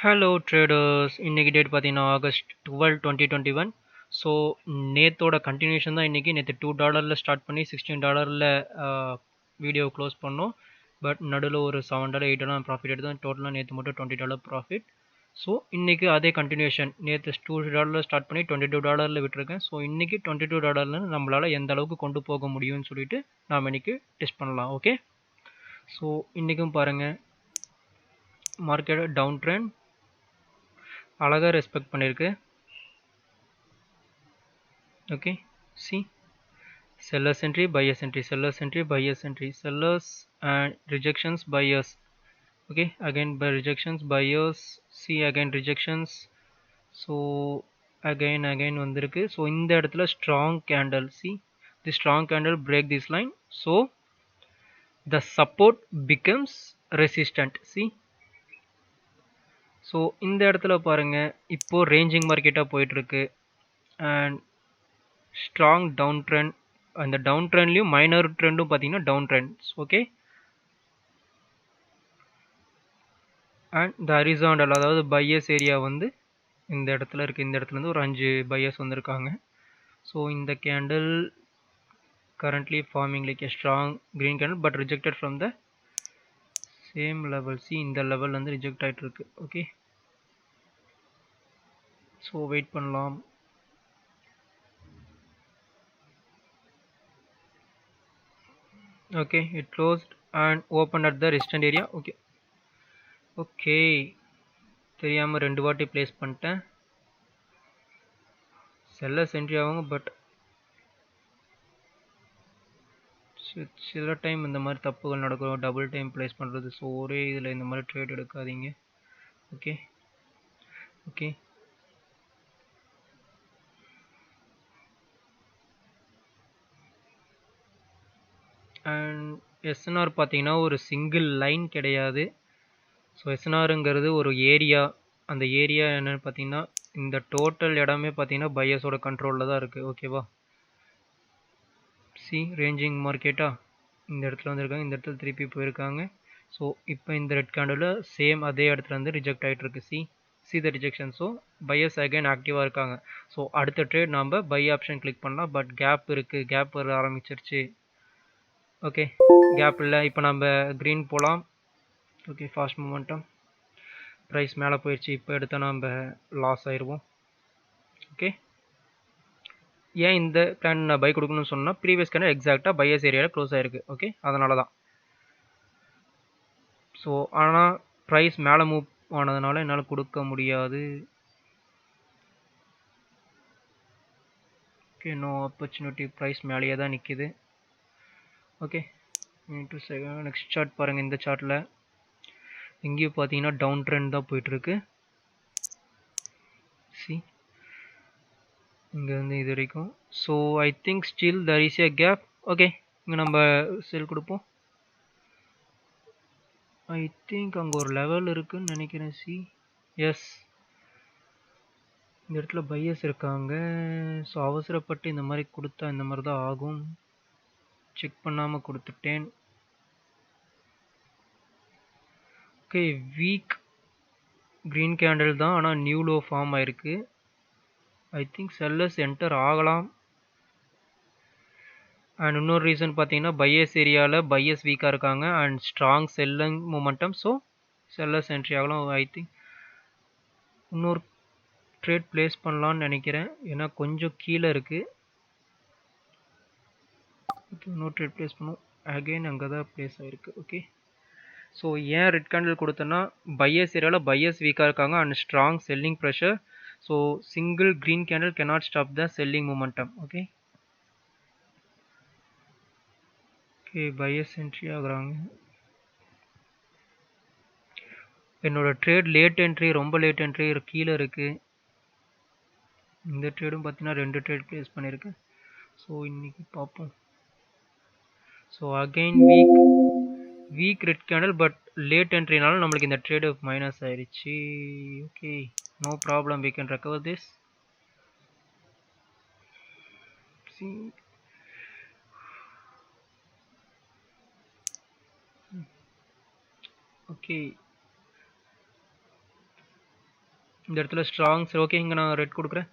Hello traders, இன்னைக்கு date பார்த்தீங்கன்னா August 12, 2021. So நேத்தோட continuation தான் இன்றைக்கி. நேற்று $2 ஸ்டார்ட் பண்ணி $16 வீடியோ க்ளோஸ் பண்ணோம். பட் நடுவில் ஒரு $7 $8 ப்ராஃபிட் எடுத்தோம். டோட்டலாக நேற்று மட்டும் $20 ப்ராஃபிட். ஸோ இன்றைக்கி அதே கண்டினியூஷன். நேற்று $2 ஸ்டார்ட் பண்ணி $22 விட்டுருக்கேன். ஸோ இன்றைக்கி $22 நம்மளால் எந்த அளவுக்கு கொண்டு போக முடியும்னு சொல்லிட்டு நாம் இன்றைக்கி டெஸ்ட் பண்ணலாம். ஓகே, ஸோ இன்றைக்கும் பாருங்கள், மார்க்கெட் டவுன் ட்ரெண்ட் அழகாக ரெஸ்பெக்ட் பண்ணியிருக்கு. Okay, C sellers entry, buyers entry, sellers entry, buyers entry, sellers and rejections, buyers. Okay, again by rejections, buyers, see again rejections. So again வந்திருக்கு. So இந்த இடத்துல strong candle, see the strong candle break this line, so the support becomes resistant. see, so இந்த இடத்துல பாருங்க, இப்போ ranging மார்க்கெட்டாக போயிட்டுருக்கு and strong down trend. அந்த down ட்ரெண்ட்லையும் minor ட்ரெண்டும் பார்த்தீங்கன்னா டவுன் ட்ரெண்ட்ஸ். ஓகே, அண்ட் இந்த ஹரிசாண்டல், அதாவது பையர்ஸ் ஏரியா வந்து இந்த இடத்துல இருக்குது. இந்த இடத்துலேருந்து ஒரு 5 பையர்ஸ் வந்திருக்காங்க. ஸோ இந்த candle currently forming like a strong green candle but rejected from the same level. see இந்த லெவல் வந்து ரிஜெக்ட் ஆகிட்டு இருக்கு. ஓகே, ஸோ வெயிட் பண்ணலாம். okay, it closed and opened at the resistance area. okay, okay, தெரியாமல் 2 வாட்டி place பண்ணிட்டேன். Sellers entry ஆகுங்க, but சில டைம் இந்த மாதிரி தப்புகள் நடக்கும், டபுள் டைம் ப்ளேஸ் பண்ணுறது. ஸோ ஒரே இதில் இந்த மாதிரி ட்ரேட் எடுக்காதீங்க. ஓகே ஓகே, அண்ட் எஸ்என்ஆர் பார்த்தீங்கன்னா ஒரு சிங்கிள் லைன் கிடையாது. ஸோ எஸ்என்ஆருங்கிறது ஒரு ஏரியா. அந்த ஏரியா என்னென்னு பார்த்தீங்கன்னா இந்த டோட்டல் இடமே பார்த்தீங்கன்னா பையர்ஸோட கண்ட்ரோலில் தான் இருக்குது. ஓகேவா, சி ரேஞ்சிங் மார்க்கெட்டா இந்த இடத்துல வந்துருக்காங்க, இந்த இடத்துல திருப்பி போயிருக்காங்க. ஸோ இப்போ இந்த ரெட் கேண்டில் சேம் அதே இடத்துல வந்து ரிஜெக்ட் ஆகிட்டு இருக்கு. See the rejection. So buyers again ஆக்டிவாக இருக்காங்க. ஸோ அடுத்த ட்ரேட் நம்ம பை ஆப்ஷன் கிளிக் பண்ணலாம். பட் கேப் இருக்குது, கேப் வர ஆரம்பிச்சிருச்சு. ஓகே, கேப் இல்லை. இப்போ நம்ம க்ரீன் போகலாம். ஓகே, ஃபாஸ்ட் மூமெண்டம், ப்ரைஸ் மேலே போயிடுச்சு. இப்போ எடுத்தால் நம்ம லாஸ் ஆயிடுவோம். ஓகே, ஏன் இந்த கேண்டில் நான் பை கொடுக்கணும்னு சொன்னால் ப்ரீவியஸ் கேண்டில் எக்ஸாக்டாக பையர்ஸ் ஏரியாவில் க்ளோஸ் ஆயிருக்கு. ஓகே, அதனால தான். ஸோ ஆனால் ப்ரைஸ் மேலே மூவ் ஆனதுனால என்னால் கொடுக்க முடியாது. Okay, no opportunity. ப்ரைஸ் மேலேயே தான் நிற்கிது. ஓகே, நெக்ஸ்ட் சார்ட் பாருங்கள். இந்த சார்ட்டில் எங்கேயும் பார்த்தீங்கன்னா டவுன் ட்ரெண்ட் தான் போயிட்டுருக்கு. சி இங்கேருந்து இது வரைக்கும். So I think still there is a gap. Okay, இங்கே நம்ம செல் கொடுப்போம். ஐ திங்க் அங்கே ஒரு லெவல் இருக்குன்னு நினைக்கிறேன். சி எஸ், இந்த இடத்துல பையர்ஸ் இருக்காங்க. ஸோ அவசரப்பட்டு இந்த மாதிரி கொடுத்தா இந்த மாதிரி தான் ஆகும். செக் பண்ணாமல் கொடுத்துட்டேன். ஓகே, வீக் க்ரீன் கேண்டில் தான், ஆனால் நியூ லோ ஃபார்ம் ஆயிருக்கு. ஐ திங்க் செல்லர்ஸ் என்டர் ஆகலாம். அண்ட் இன்னொரு ரீசன் பார்த்தீங்கன்னா பையர்ஸ் ஏரியாவில் பையர்ஸ் வீக்காக இருக்காங்க and strong selling momentum. So sellers entry ஆகலாம். ஐ திங்க் இன்னொரு ட்ரேட் ப்ளேஸ் பண்ணலான்னு நினைக்கிறேன், ஏன்னா கொஞ்சம் கீழே இருக்குது. ஓகே, இன்னொரு ட்ரேட் ப்ளேஸ் பண்ணுவோம். அகெயின் அங்கே தான் ப்ளேஸ் ஆகிருக்கு. ஓகே, ஸோ ஏன் ரெட் கேண்டில் கொடுத்தேன்னா பையர்ஸ் ஏரியாவில் பையர்ஸ் வீக்காக இருக்காங்க and strong selling pressure. So single green candle cannot stop the selling momentum. Okay okay, buyers entry ஆகுறாங்க. என்னோட ட்ரேட் லேட் என்ட்ரி, ரொம்ப லேட் என்ட்ரி கீழே இருக்குது. இந்த ட்ரேடும் பார்த்தீங்கன்னா 2 ட்ரேட் ப்ளேஸ் பண்ணியிருக்கேன். ஸோ இன்றைக்கி பார்ப்போம். So again week red candle but late என்ட்ரினாலும் நம்மளுக்கு இந்த ட்ரேடு மைனஸ் ஆயிடுச்சு. Okay, no problem, we can recover this. See, okay, இந்த இடத்துல ஸ்ட்ராங் சரி ஓகே இங்கே நான் ரெட் கொடுக்குறேன்.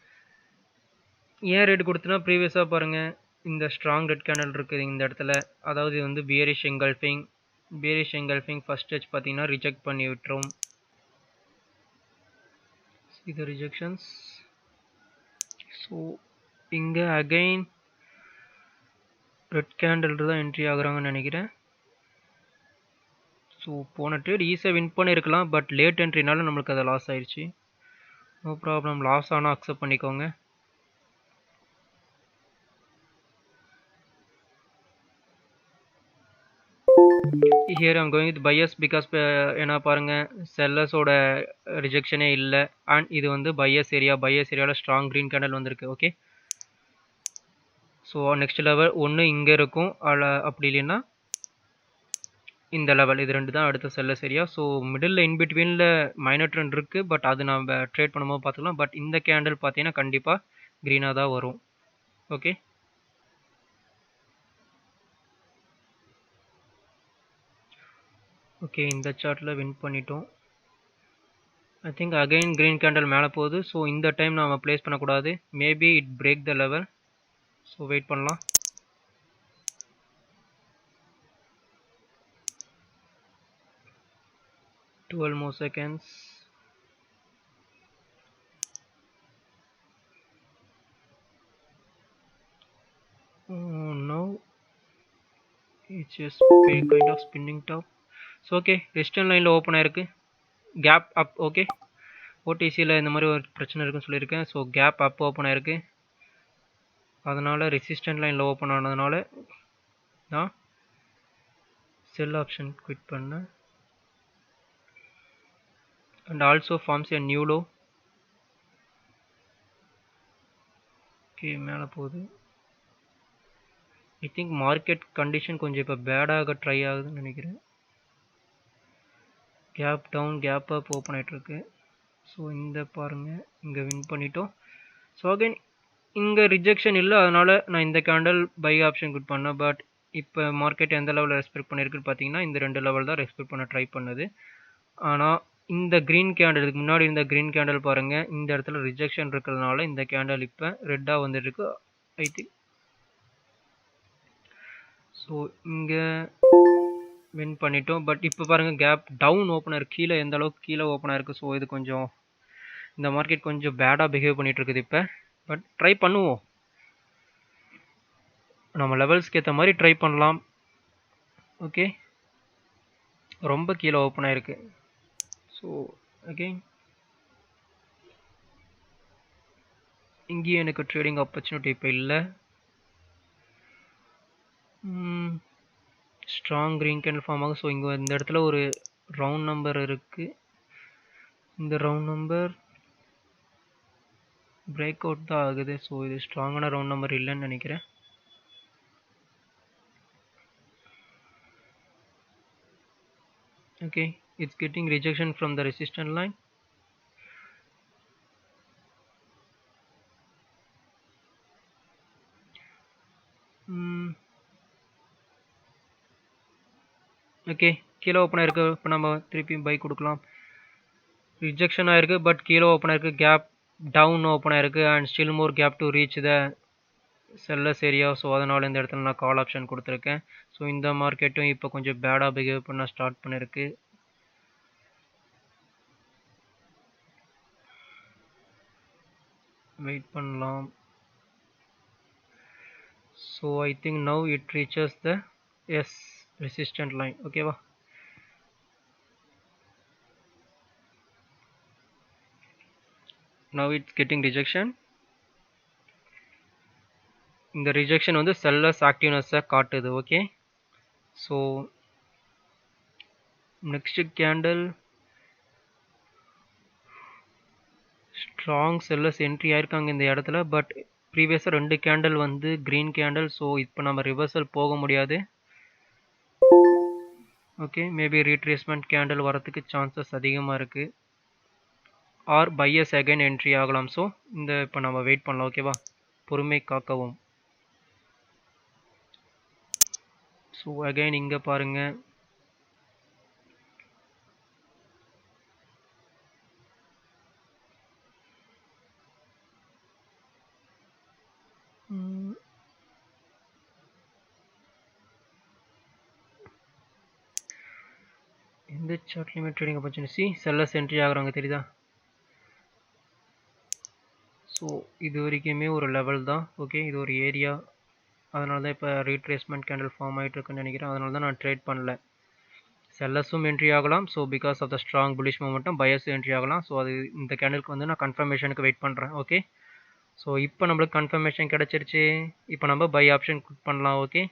ஏன் ரெட் கொடுத்தனா ப்ரீவியஸாக பாருங்கள் இந்த ஸ்ட்ராங் ரெட் கேண்டல் இருக்குது இந்த இடத்துல. அதாவது இது வந்து பியரிஷ் எங்கல்ஃபிங் ஃபர்ஸ்ட் டச் பார்த்தீங்கன்னா ரிஜெக்ட் பண்ணி விட்டுரும். இது ரிஜெக்ஷன்ஸ். ஸோ இங்கே அகைன் ரெட் கேண்டில் தான் என்ட்ரி ஆகுறாங்கன்னு நினைக்கிறேன். ஸோ போன ட்ரேட் ஈஸியாக வின் பண்ணியிருக்கலாம், பட் லேட் என்ட்ரினால நம்மளுக்கு அதை லாஸ் ஆயிடுச்சு. நோ ப்ராப்ளம், லாஸ் ஆனால் அக்செப்ட் பண்ணிக்கோங்க. Here I'm going with buyers because ஏன்னா பாருங்கள் செல்லர்ஸோட ரிஜெக்ஷனே இல்லை. அண்ட் இது வந்து பையர்ஸ் ஏரியாவில் ஸ்ட்ராங் க்ரீன் கேண்டல் வந்திருக்கு. ஓகே, ஸோ நெக்ஸ்ட் லெவல் ஒன்று இங்கே இருக்கும், அப்படி இல்லைன்னா இந்த லெவல், இது ரெண்டு தான் அடுத்த செல்லர்ஸ் ஏரியா. ஸோ மிடில் இன்பிட்வீனில் மைனர் ட்ரெண்ட் இருக்குது, பட் அது நம்ம ட்ரேட் பண்ணும்போது பார்த்துக்கலாம். பட் இந்த கேண்டில் பார்த்தீங்கன்னா கண்டிப்பாக க்ரீனாக தான் வரும். ஓகே, ஓகே இந்த சார்ட்டில் வின் பண்ணிட்டோம். I think again green candle மேலே போகுது. ஸோ இந்த டைம் நாம் ப்ளேஸ் பண்ணக்கூடாது. Maybe it break the level. So wait பண்ணலாம். Twelve more seconds. Now it's just kind of spinning top. So okay resistance லைனில் ஓப்பன் ஆயிருக்கு, கேப் அப். ஓகே, ஓடிசியில் இந்த மாதிரி ஒரு பிரச்சனை இருக்குன்னு சொல்லியிருக்கேன். ஸோ கேப் அப் ஓப்பன் ஆயிருக்கு, அதனால் ரெசிஸ்டன்ட் லைனில் ஓப்பன் ஆனதுனால நான் செல் ஆப்ஷன் குவிட் பண்ணேன். And also forms a new low. Okay மேலே போகுது. ஐ திங்க் மார்க்கெட் கண்டிஷன் கொஞ்சம் இப்போ பேடாக ட்ரை ஆகுதுன்னு நினைக்கிறேன். Gap down gap up open ஆகிட்டுருக்கு. ஸோ இந்த பாருங்கள் இங்கே வின் பண்ணிட்டோம். ஸோ அகைன் இங்கே ரிஜெக்ஷன் இல்லை, அதனால் நான் இந்த கேண்டல் பை ஆப்ஷன் குட் பண்ணேன். பட் இப்போ மார்க்கெட் எந்த லெவலில் ரெஸ்பெக்ட் பண்ணியிருக்குன்னு பார்த்தீங்கன்னா இந்த ரெண்டு லெவல் தான் ரெஸ்பெக்ட் பண்ண ட்ரை பண்ணுது. ஆனால் இந்த க்ரீன் கேண்டல், இதுக்கு முன்னாடி இந்த க்ரீன் கேண்டல் பாருங்கள், இந்த இடத்துல ரிஜெக்ஷன் இருக்கிறதுனால இந்த கேண்டல் இப்போ ரெட்டாக வந்துட்டுருக்கு ஐ திங்க். ஸோ இங்கே வின் பண்ணிட்டோம். பட் இப்போ பாருங்கள் கேப் டவுன் ஓப்பன் ஆயிருக்கு, கீழே எந்த அளவுக்கு கீழே ஓப்பன் ஆயிருக்கு. ஸோ இது கொஞ்சம் இந்த மார்க்கெட் கொஞ்சம் பேடாக பிஹேவ் பண்ணிட்டு இருக்குது இப்போ. பட் ட்ரை பண்ணுவோம், நம்ம லெவல்ஸ்க்கு ஏற்ற மாதிரி ட்ரை பண்ணலாம். ஓகே, ரொம்ப கீழே ஓப்பன் ஆயிருக்கு. ஸோ அகெயின் இங்கேயும் எனக்கு ட்ரேடிங் ஆப்பர்ச்சுனிட்டி இப்போ இல்லை. ஸ்ட்ராங் க்ரீன் கேண்டில் ஃபார்ம் ஆகும். ஸோ இங்கே இந்த இடத்துல ஒரு ரவுண்ட் நம்பர் இருக்குது, இந்த ரவுண்ட் நம்பர் பிரேக் அவுட் தான் ஆகுது. ஸோ இது ஸ்ட்ராங்கான ரவுண்ட் நம்பர் இல்லைன்னு நினைக்கிறேன். Okay, it's getting rejection from the resistance line. Okay கீழே ஓப்பன் ஆயிருக்கு. இப்போ நம்ம திருப்பி பை கொடுக்கலாம். ரிஜெக்ஷன் ஆயிருக்கு, பட் கீழே ஓப்பன் ஆயிருக்கு, கேப் டவுன் ஓப்பன் ஆயிருக்கு. And still more gap to reach the sellers area. So அதனால் இந்த இடத்துல நான் கால் ஆப்ஷன் கொடுத்துருக்கேன். ஸோ இந்த மார்க்கெட்டும் இப்போ கொஞ்சம் பேடாக பிஹேவ் பண்ண ஸ்டார்ட் பண்ணியிருக்கு. வெயிட் பண்ணலாம். So I think now it reaches the resistant line. ஓகேவா, now it's getting rejection. இந்த ரிஜெக்ஷன் வந்து செல்லர்ஸ் ஆக்டிவ்னஸை காட்டுது. Okay, so next candle strong sellers entry ஆயிருக்காங்க இந்த இடத்துல. பட் ப்ரீவியஸாக ரெண்டு கேண்டில் வந்து க்ரீன் கேண்டில். ஸோ இப்போ நம்ம ரிவர்சல் போக முடியாது. ஓகே, மேபி ரீட்ரேஸ்மெண்ட் கேண்டில் வரத்துக்கு சான்சஸ் அதிகமாக இருக்குது. ஆர் பையர்ஸ் அகைன் என்ட்ரி ஆகலாம். ஸோ இந்த இப்போ நம்ம வெயிட் பண்ணலாம். ஓகேவா, பொறுமை காக்கவும். ஸோ அகைன் இங்கே பாருங்கள், இந்த சார்ட்லையுமே ட்ரேடிங் ஆப்பர்ச்சுனிட்டி செல்லர்ஸ் என்ட்ரி ஆகுறாங்க தெரியுதா. ஸோ இது வரைக்குமே ஒரு லெவல் தான். ஓகே, இது ஒரு ஏரியா. அதனால தான் இப்போ ரீட்ரேஸ்மெண்ட் கேண்டில் ஃபார்ம் ஆகிட்டு இருக்குன்னு நினைக்கிறேன். அதனால தான் நான் ட்ரேட் பண்ணல. செல்லர்ஸும் என்ட்ரி ஆகலாம். So because of the strong bullish மூமெண்ட்டும் பையர்ஸும் என்ட்ரி ஆகலாம். ஸோ அது இந்த கேண்டிலுக்கு வந்து நான் கன்ஃபர்மேஷனுக்கு வெயிட் பண்ணுறேன். ஓகே, ஸோ இப்போ நம்மளுக்கு கன்ஃபர்மேஷன் கிடச்சிருச்சு. இப்போ நம்ம பை ஆப்ஷன் கிளிக் பண்ணலாம். Okay,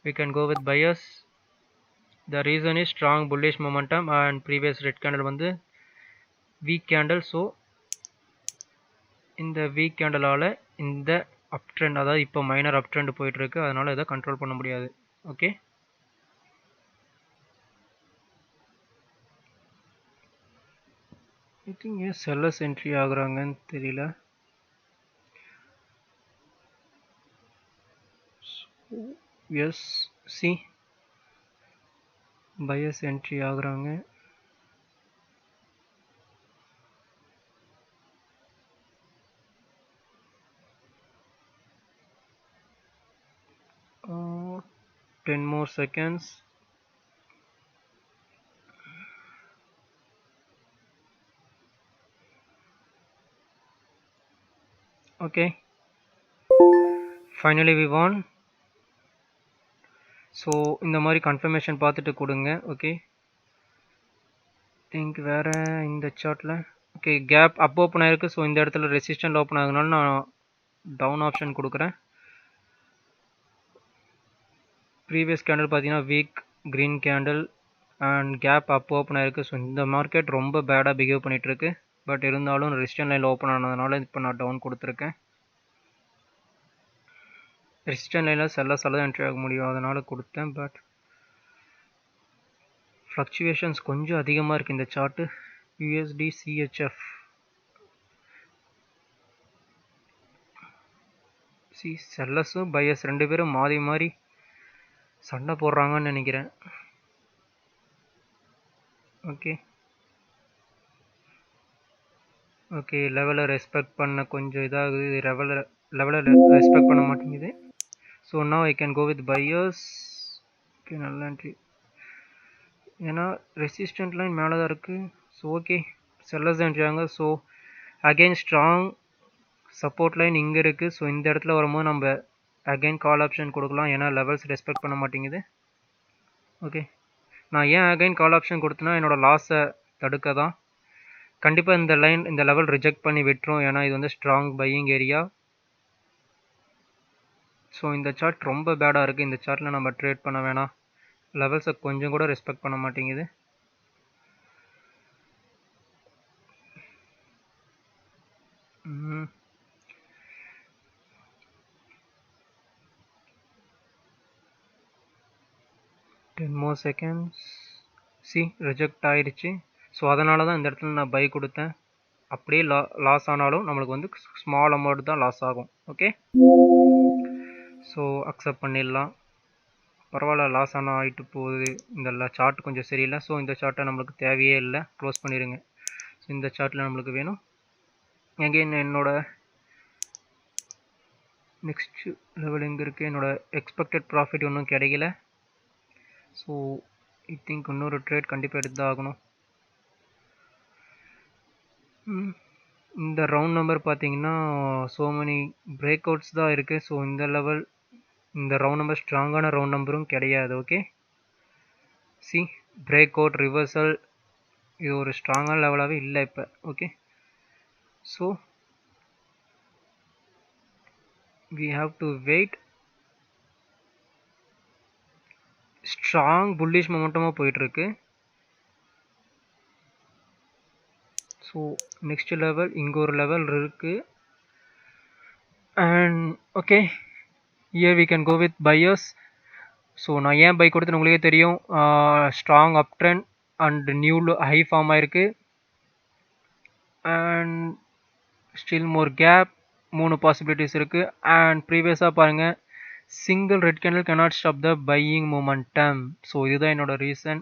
we can go with buyers. The reason is strong bullish momentum and previous red candle வந்து weak candle. ஸோ இந்த வீக் கேண்டலால் இந்த அப் ட்ரெண்ட், அதாவது இப்போ மைனர் அப் ட்ரெண்ட் போயிட்டு இருக்கு. அதனால இதை கண்ட்ரோல் பண்ண முடியாது. ஓகே, ஐ திங்க் ஏன் செல்லர்ஸ் என்ட்ரி ஆகுறாங்கன்னு தெரியல. எஸ், சி பையர்ஸ் என்ட்ரி ஆகுறாங்க. uh, 10 more seconds. Okay, finally we won. So இந்த மாதிரி கன்ஃபர்மேஷன் பார்த்துட்டு கொடுங்க. ஓகே, திங்க் வேறு இந்த சார்ட்டில் ஓகே கேப் அப் ஓப்பன் ஆகிருக்கு. ஸோ இந்த இடத்துல ரெசிஸ்டன்ட் ஓப்பன் ஆகுனால நான் டவுன் ஆப்ஷன் கொடுக்குறேன். ப்ரீவியஸ் கேண்டில் பார்த்தீங்கன்னா weak green candle and gap up open ஆகிருக்கு. ஸோ இந்த மார்க்கெட் ரொம்ப பேடாக பிஹேவ் பண்ணிகிட்ருக்கு. பட் இருந்தாலும் ரெசிஸ்டன்ட் லைனில் ஓப்பன் ஆனதுனால இப்போ நான் டவுன் கொடுத்துருக்கேன். ரெசிஸ்டன்ட் லைனில் செல்லர்ஸால் தான் என்ட்ரி ஆக முடியும், அதனால் கொடுத்தேன். பட் ஃப்ளக்சுவேஷன்ஸ் கொஞ்சம் அதிகமாக இருக்குது இந்த சார்ட்டு. USD CHF செல்லர்ஸும் பையர்ஸ் ரெண்டு பேரும் மாறி மாறி சண்டை போடுறாங்கன்னு நினைக்கிறேன். ஓகே ஓகே, லெவலை ரெஸ்பெக்ட் பண்ண கொஞ்சம் இதாகுது. லெவலை ரெஸ்பெக்ட் பண்ண மாட்டேங்குது. So now I can go with buyers. Okay, நல்ல என்ட்ரி. ஏன்னா ரெசிஸ்டன்ட் லைன் மேலே தான் இருக்குது. ஸோ ஓகே, செல்லர்ஸ் என்ட்ரி ஆங்க. So again strong support line இங்கே இருக்குது. ஸோ இந்த இடத்துல வரும்போது நம்ம அகெயின் கால் ஆப்ஷன் கொடுக்கலாம். ஏன்னா லெவல்ஸ் ரெஸ்பெக்ட் பண்ண மாட்டேங்குது. ஓகே, நான் ஏன் அகைன் கால் ஆப்ஷன் கொடுத்தேன்னா என்னோடய லாஸை தடுக்க தான். கண்டிப்பாக இந்த லைன் இந்த லெவல் ரிஜெக்ட் பண்ணி விட்டுரும். ஏன்னா இது வந்து ஸ்ட்ராங் பையிங் ஏரியா. ஸோ இந்த சார்ட் ரொம்ப பேடாக இருக்குது. இந்த சார்ட்டில் நம்ம ட்ரேட் பண்ண வேணாம். லெவல்ஸை கொஞ்சம் கூட ரெஸ்பெக்ட் பண்ண மாட்டேங்குது. டென் மோர் செகண்ட்ஸ். ரிஜெக்ட் ஆயிடுச்சு. ஸோ அதனால தான் இந்த இடத்துல நான் பை கொடுத்தேன். அப்படியே லாஸ் ஆனாலும் நம்மளுக்கு வந்து ஸ்மால் அமௌண்ட் தான் லாஸ் ஆகும். ஓகே, ஸோ அக்செப்ட் பண்ணிடலாம். பரவாயில்ல, லாஸ் ஆனால் ஆகிட்டு போகுது. இந்த சார்ட் கொஞ்சம் சரியில்லை. ஸோ இந்த சார்ட்டை நம்மளுக்கு தேவையே இல்லை, க்ளோஸ் பண்ணிடுங்க. ஸோ இந்த சார்ட்டில் நம்மளுக்கு வேணும். எகெயின் என்னோட நெக்ஸ்ட் லெவல் எங்கே இருக்குது? என்னோட எக்ஸ்பெக்டட் ப்ராஃபிட் ஒன்றும் கிடைக்கல. ஸோ ஐ திங்க் இன்னொரு ட்ரேட் கண்டிப்பாக எடுத்து தான் ஆகணும். இந்த ரவுண்ட் நம்பர் பார்த்தீங்கன்னா ஸோ மெனி பிரேக் அவுட்ஸ் தான் இருக்குது. ஸோ இந்த லெவல் இந்த ரவுண்ட் நம்பர் ஸ்ட்ராங்கான ரவுண்ட் நம்பரும் கிடையாது. ஓகே, பிரேக் அவுட் ரிவர்சல், இது ஒரு ஸ்ட்ராங்கான லெவலாகவே இல்லை இப்போ. Okay, so we have to wait. Strong bullish மொமெண்டமாக போயிட்டுருக்கு. ஸோ நெக்ஸ்ட் லெவல் இங்கே ஒரு லெவல் இருக்குது. And okay, here we can go with buyers. So நான் ஏன் பை கொடுத்தேன்னு உங்களுக்கே தெரியும். Strong up trend and new high form ஆயிருக்கு. And still more gap, 3 possibilities இருக்குது. அண்ட் ப்ரீவியஸாக பாருங்கள், single red candle cannot stop the buying momentum. So இதுதான் என்னோட ரீசன்.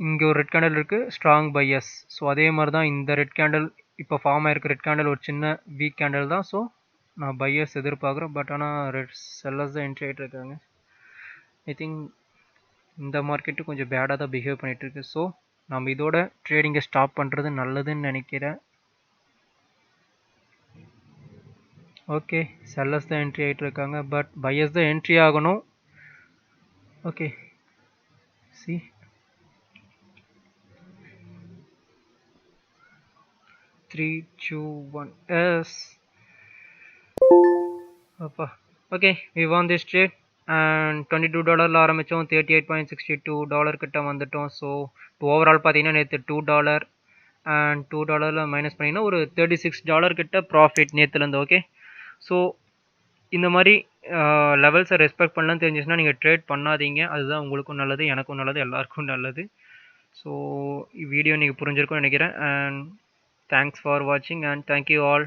இங்கே ஒரு ரெட் கேண்டில் இருக்குது, ஸ்ட்ராங் பையர்ஸ். ஸோ அதே மாதிரி தான் இந்த ரெட் கேண்டில் இப்போ ஃபார்ம் ஆகிருக்கு. ரெட் கேண்டில் ஒரு சின்ன வீக் கேண்டில் தான். ஸோ நான் பையர்ஸ் எதிர்பார்க்குறேன். பட் ஆனால் ரெட் செல்லர்ஸ் தான் என்ட்ரி ஆகிட்டு இருக்காங்க. ஐ திங்க் இந்த மார்க்கெட்டு கொஞ்சம் பேடாக தான் பிஹேவ் பண்ணிகிட்டு இருக்கு. ஸோ நம்ம இதோட ட்ரேடிங்கை ஸ்டாப் பண்ணுறது நல்லதுன்னு நினைக்கிறேன். ஓகே, செல்லர்ஸ் தான் என்ட்ரி ஆகிட்டு இருக்காங்க, பட் பையர்ஸ் தான் என்ட்ரி ஆகணும். Okay, see 3, 2, 1, yes. அப்பா, okay, we won this trade and $22 ஆரம்பித்தோம், $38.62 கிட்ட வந்துட்டோம். ஸோ ஓவரால் பார்த்தீங்கன்னா நேற்று $2 அண்ட் $2 மைனஸ் பண்ணிங்கன்னா ஒரு $36 கிட்ட ப்ராஃபிட் நேற்றுலேருந்து. ஓகே, ஸோ இந்த மாதிரி லெவல்ஸை ரெஸ்பெக்ட் பண்ணலாம் தெரிஞ்சிச்சுன்னா நீங்கள் ட்ரேட் பண்ணாதீங்க. அதுதான் உங்களுக்கும் நல்லது, எனக்கும் நல்லது, எல்லாருக்கும் நல்லது. ஸோ வீடியோ நீங்கள் புரிஞ்சிருக்கும்னு நினைக்கிறேன். அண்ட் தேங்க்ஸ் ஃபார் வாட்சிங் அண்ட் தேங்க்யூ ஆல்.